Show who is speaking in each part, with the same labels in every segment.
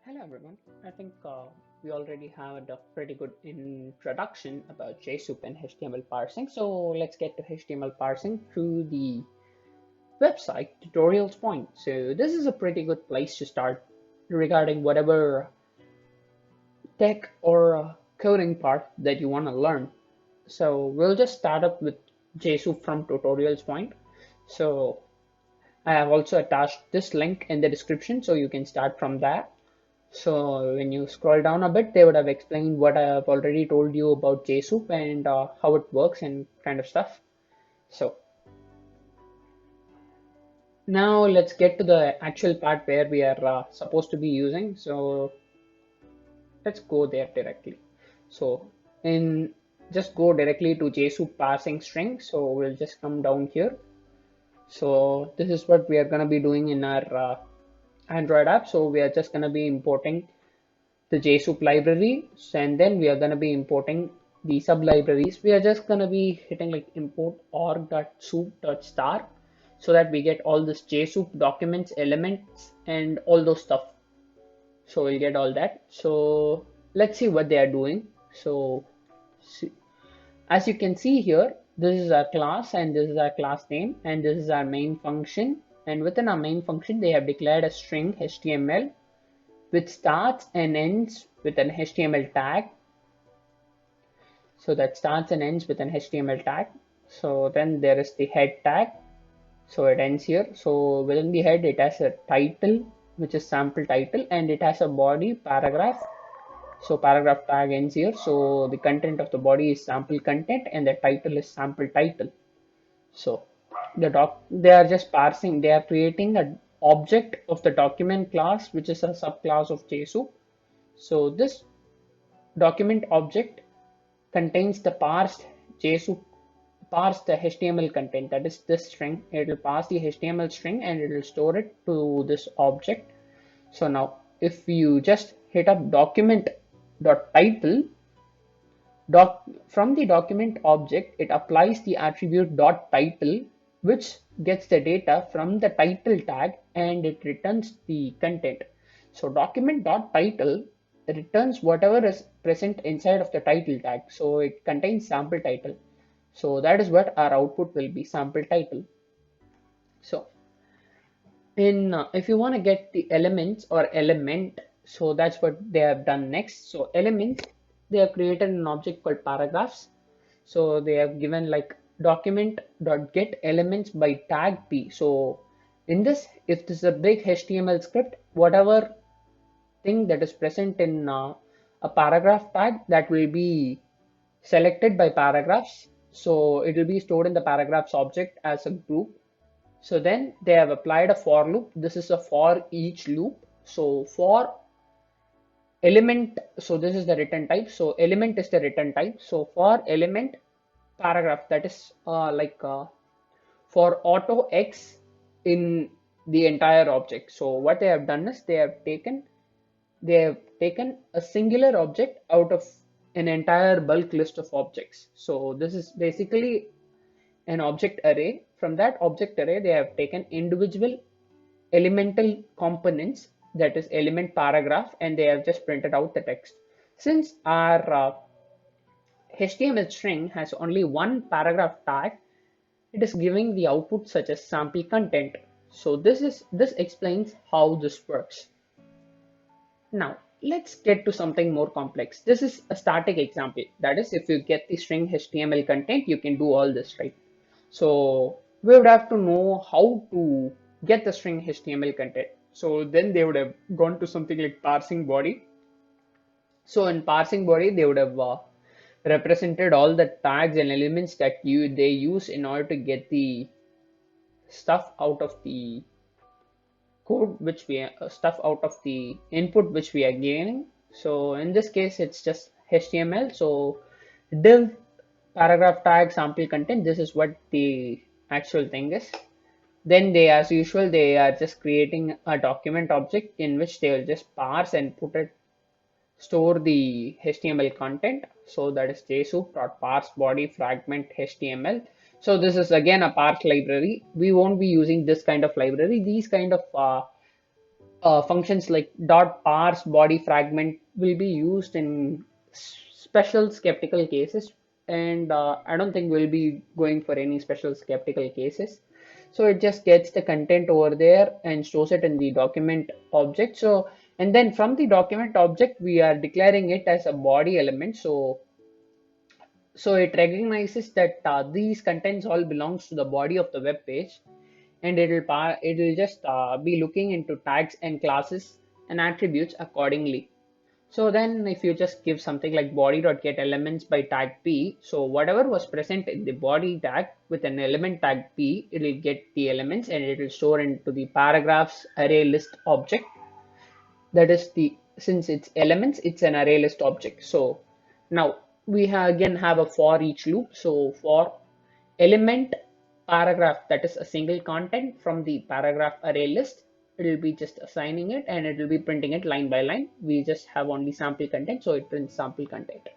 Speaker 1: Hello everyone. I think we already have a pretty good introduction about Jsoup and HTML parsing. So let's get to HTML parsing through the website tutorials point. So this is a pretty good place to start regarding whatever tech or coding part that you want to learn. So we'll just start up with Jsoup from tutorials point. So I have also attached this link in the description so you can start from there. So when you scroll down a bit, they would have explained what I have already told you about Jsoup and how it works and kind of stuff. So now let's get to the actual part where we are supposed to be using. So let's go there directly. So in just go directly to Jsoup parsing string. So we'll just come down here. So this is what we are going to be doing in our Android app. So we are just going to be importing the Jsoup library, and then we are going to be importing the sub libraries. We are just going to be hitting like import org.soup.star so that we get all this Jsoup documents, elements, and all those stuff. So we'll get all that. So let's see what they are doing. So as you can see here, this is our class and this is our class name and this is our main function. And within our main function, they have declared a string HTML which starts and ends with an HTML tag. So that starts and ends with an HTML tag. So then there is the head tag. So it ends here. So within the head, it has a title, which is sample title, and it has a body paragraph. So paragraph tag ends here. So the content of the body is sample content and the title is sample title. So they are just parsing, they are creating an object of the document class, which is a subclass of Jsoup. So this document object contains the parsed JSON, parse the HTML content, that is this string. It will parse the HTML string and it will store it to this object. So now if you just hit up document.title, from the document object, it applies the attribute .title, which gets the data from the title tag and it returns the content. So document.title returns whatever is present inside of the title tag. So it contains sample title. So that is what our output will be, sample title. So in if you want to get the elements or element, so that's what they have done next. So elements, they have created an object called paragraphs. So they have given like document.get elements by tag p. So in this, if this is a big HTML script, whatever thing that is present in a paragraph tag, that will be selected by paragraphs. So it will be stored in the paragraphs object as a group. So then they have applied a for loop. This is a for each loop. So for element, so this is the return type. So element is the return type. So for element paragraph, that is for auto X in the entire object. So what they have done is they have taken a singular object out of an entire bulk list of objects. So this is basically an object array. From that object array, they have taken individual elemental components, that is element paragraph, and they have just printed out the text. Since our HTML string has only one paragraph tag, it is giving the output such as sample content. So this explains how this works. Now let's get to something more complex. This is a static example. That is, if you get the string HTML content, you can do all this, right? So we would have to know how to get the string HTML content. So then they would have gone to something like parsing body. So in parsing body, they would have represented all the tags and elements that they use in order to get the stuff out of the code, which we stuff out of the input which we are gaining. So in this case, it's just HTML. So div paragraph tag sample content, this is what the actual thing is. Then they, as usual, they are just creating a document object in which they will just parse and store the HTML content. So that is jsoup.parse body fragment HTML. So this is again a parse library. We won't be using this kind of library. These kind of functions like dot parse body fragment will be used in special skeptical cases, and I don't think we'll be going for any special skeptical cases. So it just gets the content over there and stores it in the document object. So, and then from the document object we are declaring it as a body element. So it recognizes that these contents all belongs to the body of the web page, and it'll just be looking into tags and classes and attributes accordingly. So then if you just give something like body.get elements by tag p, so whatever was present in the body tag with an element tag p, it will get the elements and it will store into the paragraphs array list object. That is the, since it's elements, it's an array list object. So now we again have a for each loop. So for element paragraph, that is a single content from the paragraph array list, it will be just assigning it and it will be printing it line by line. We just have only sample content, so it prints sample content.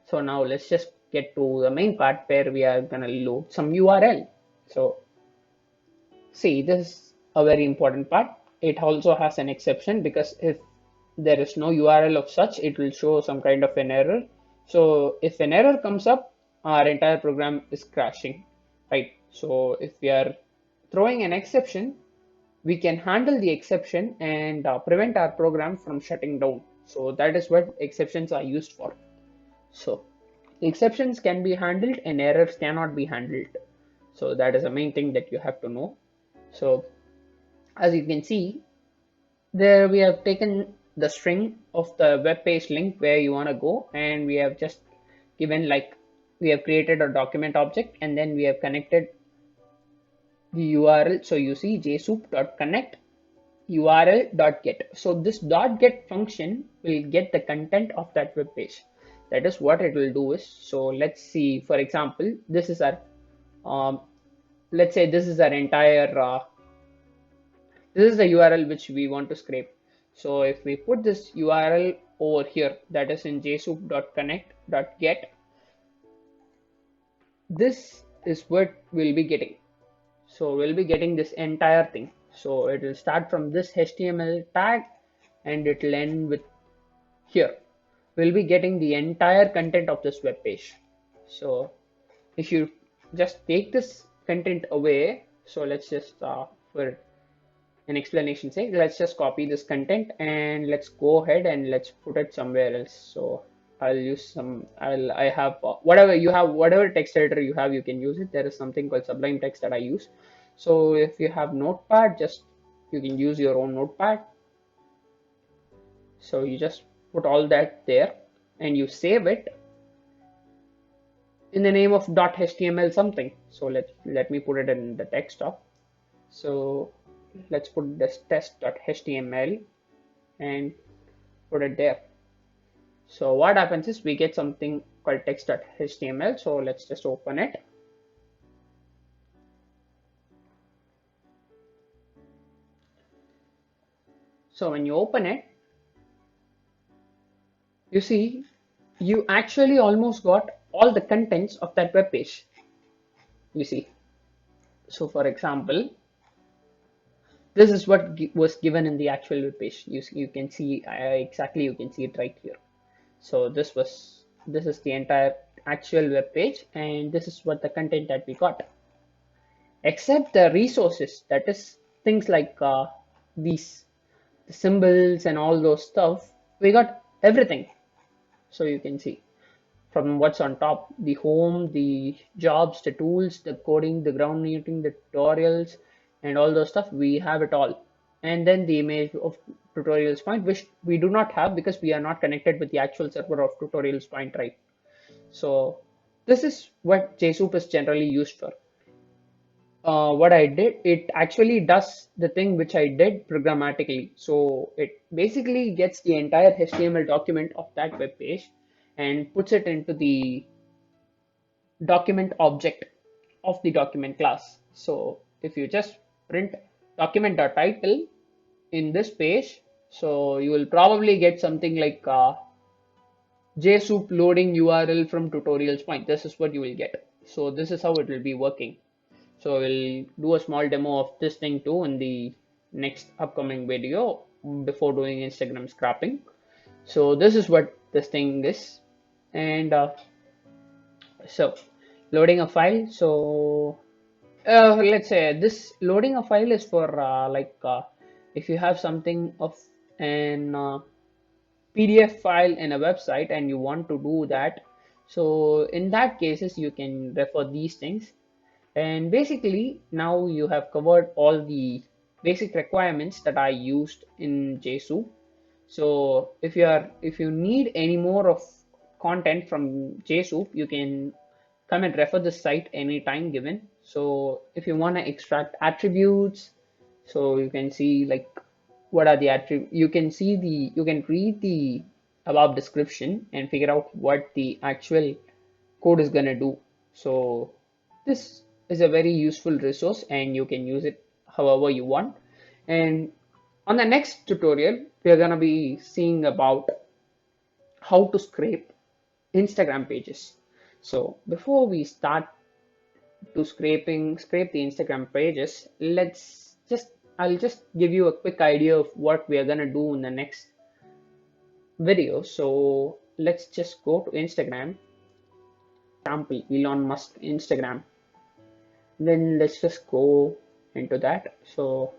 Speaker 1: So now let's just get to the main part where we are gonna load some URL. So see, this is a very important part. It also has an exception, because if there is no URL of such, it will show some kind of an error. So if an error comes up, our entire program is crashing, right? So if we are throwing an exception, we can handle the exception and prevent our program from shutting down. So that is what exceptions are used for. So exceptions can be handled and errors cannot be handled. So that is the main thing that you have to know. So as you can see, there we have taken the string of the web page link where you want to go, and we have just given, like, we have created a document object and then we have connected the URL. So you see jsoup.connect url.get. So this .get function will get the content of that web page. That is what it will do is, so let's see, for example, this is our let's say this is our entire this is the URL which we want to scrape. So if we put this URL over here, that is in jsoup.connect.get, this is what we'll be getting. So we'll be getting this entire thing. So it will start from this HTML tag and it will end with here. We'll be getting the entire content of this web page. So if you just take this content away, so let's just for an explanation sake, let's just copy this content and let's go ahead and let's put it somewhere else. So I'll use some, I have whatever you have, whatever text editor you have, you can use it. There is something called Sublime Text that I use. So if you have Notepad, just you can use your own Notepad. So you just put all that there and you save it in the name of .html something. So let me put it in the desktop. So let's put this test.html and put it there. So what happens is we get something called text.html. So let's just open it. So when you open it, you see you actually almost got all the contents of that web page. You see. So for example, this is what was given in the actual web page. You can see exactly, you can see it right here. So this is the entire actual web page, and this is what the content that we got. Except the resources, that is things like these the symbols and all those stuff, we got everything. So you can see from what's on top, the home, the jobs, the tools, the coding, the ground muting, the tutorials, and all those stuff, we have it all. And then the image of tutorials point, which we do not have because we are not connected with the actual server of tutorials point, right? So this is what Jsoup is generally used for. What I did, it actually does the thing which I did programmatically. So it basically gets the entire HTML document of that web page and puts it into the document object of the document class. So if you just print document.title in this page, so you will probably get something like Jsoup loading URL from tutorials point. This is what you will get. So this is how it will be working. So we'll do a small demo of this thing too in the next upcoming video. before doing Instagram scrapping. So this is what this thing is. And so loading a file. So let's say this loading a file is for if you have something of an PDF file in a website and you want to do that. So in that cases, you can refer these things. And basically, now you have covered all the basic requirements that I used in Jsoup. So if you need any more of content from Jsoup, you can come and refer the site anytime given. So if you want to extract attributes, so you can see like what are the attributes. You can read the above description and figure out what the actual code is gonna do. So this is a very useful resource and you can use it however you want. And on the next tutorial, we are gonna be seeing about how to scrape Instagram pages. So before we start to scrape the Instagram pages, I'll just give you a quick idea of what we are gonna do in the next video. So let's just go to Instagram, example Elon Musk Instagram. Then let's just go into that. So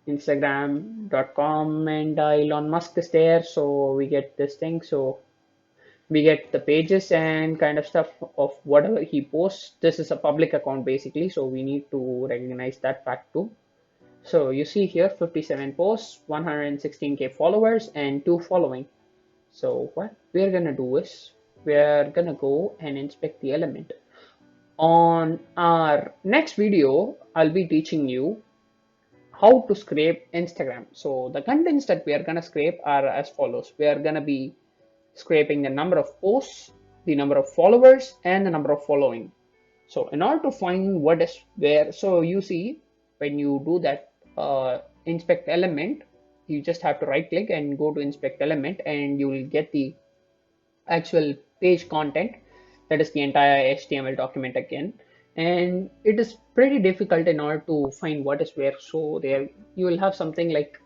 Speaker 1: Instagram.com and Elon Musk is there. So we get this thing. So we get the pages and kind of stuff of whatever he posts. This is a public account basically, so we need to recognize that fact too. So you see here 57 posts, 116k followers and 2 following. So what we're gonna do is we're gonna go and inspect the element. On our next video, I'll be teaching you how to scrape Instagram. So the contents that we are gonna scrape are as follows. We are gonna be scraping the number of posts, the number of followers, and the number of following. So in order to find what is where, so you see when you do that inspect element, you just have to right click and go to inspect element and you will get the actual page content, that is the entire HTML document again. And it is pretty difficult in order to find what is where. So there you will have something like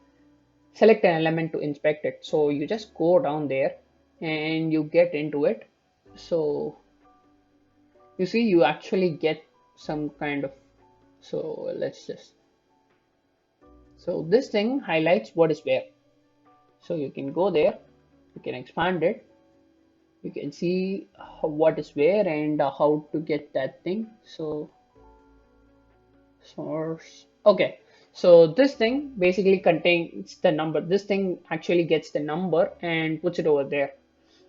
Speaker 1: select an element to inspect it. So you just go down there and you get into it. So you see you actually get some kind of, so let's just, so this thing highlights what is where. So you can go there, you can expand it, you can see what is where and how to get that thing. So source, okay, so this thing basically contains the number. This thing actually gets the number and puts it over there.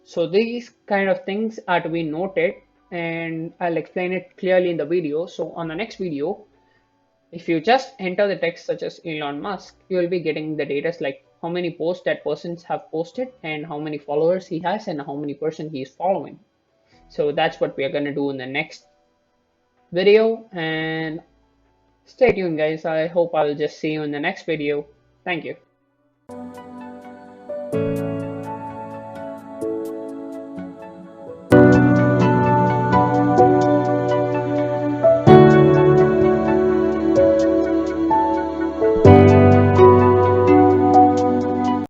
Speaker 1: So these kind of things are to be noted and I'll explain it clearly in the video. So on the next video, if you just enter the text such as Elon Musk, you will be getting the data like how many posts that persons have posted and how many followers he has and how many person he is following. So that's what we are going to do in the next video, and stay tuned guys. I hope I'll just see you in the next video. Thank you.